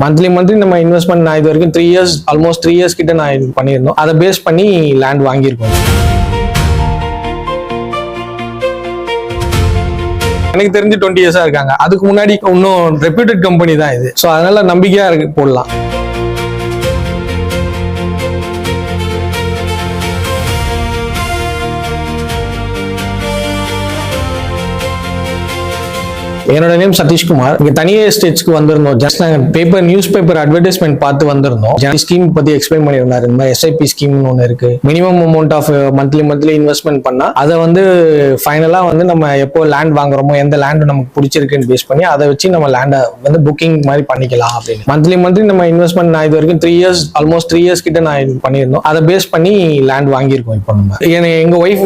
Monthly நம்ம investment நான் இது வரைக்கும் 3 இயர்ஸ் ஆல்மோஸ்ட் 3 இயர்ஸ் கிட்ட நான் இது பண்ணியிருந்தோம். அதை பேஸ் பண்ணி லேண்ட் வாங்கியிருக்கோம். எனக்கு தெரிஞ்சு 20 இயர்ஸா இருக்காங்க. அதுக்கு முன்னாடி இன்னும் ரெப்யூட்டட் கம்பெனி தான் இது. ஸோ அதனால நம்பிக்கையா இருக்கு போடலாம். என்னோட நேம் சதீஷ்குமார். இங்க தனியே ஸ்டேட்ஸ்க்கு வந்திருந்தோம். ஜஸ்ட் நாங்கள் நியூஸ் பேப்பர் அட்வர்டைஸ்மெண்ட் பார்த்து வந்திருந்தோம். ஸ்கீம் பத்தி எக்ஸ்பிளைன் பண்ணியிருந்தாரு. இந்த மாதிரி எஸ்ஐபி ஸ்கீம்னு ஒன்று இருக்கு. Minimum amount of monthly investment பண்ணா அதை ஃபைனலா நம்ம எப்போ லேண்ட் வாங்குறோமோ எந்த லேண்ட் நமக்கு பிடிச்சிருக்குன்னு பேஸ் பண்ணி அதை வச்சு நம்ம லேண்டை புக்கிங் மாதிரி பண்ணிக்கலாம் அப்படின்னு. மந்த்லி நம்ம இன்வெஸ்ட்மெண்ட் நான் இது வரைக்கும் 3 இயர்ஸ் ஆல்மோஸ்ட் 3 இயர்ஸ் கிட்ட நான் இது பண்ணியிருந்தோம். அதை பேஸ் பண்ணி லேண்ட் வாங்கியிருக்கோம். இப்போ நம்ம எங்க ஒய்ஃப்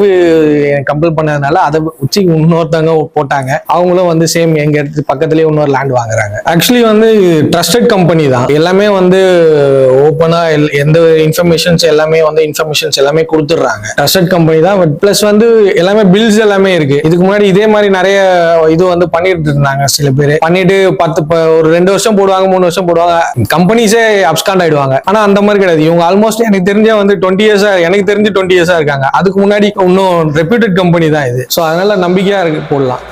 கம்பல் பண்ணதுனால அதை வச்சு இன்னொருத்தவங்க போட்டாங்க. அவங்களும் சேம் எங்க இடத்துக்கு பக்கத்துலயே இன்னொரு லேண்ட் வாங்குறாங்க. ஆக்சுவலி ட்ரஸ்டட் கம்பெனி தான். எல்லாமே ஓப்பனா எந்த இன்ஃபர்மேஷன்ஸ் எல்லாமே கொடுத்துடுறாங்க. ட்ரஸ்டட் கம்பெனி தான். பிளஸ் எல்லாமே பில்ஸ் எல்லாமே இருக்கு. இதுக்கு முன்னாடி இதே மாதிரி நிறைய இது பண்ணிட்டு இருந்தாங்க. சில பேர் பண்ணிட்டு ஒரு 2 வருஷம் போடுவாங்க, 3 வருஷம் போடுவாங்க. கம்பெனிஸே அப்ஸ்காண்ட் ஆயிடுவாங்க. ஆனா அந்த மாதிரி கிடையாது. இவங்க ஆல்மோஸ்ட் எனக்கு தெரிஞ்ச 20 இயர்ஸா இருக்காங்க. அதுக்கு முன்னாடி இன்னும் ரெப்யூட்டட் கம்பெனி தான் இது. ஸோ அதனால நம்பிக்கையா இருக்கு போடலாம்.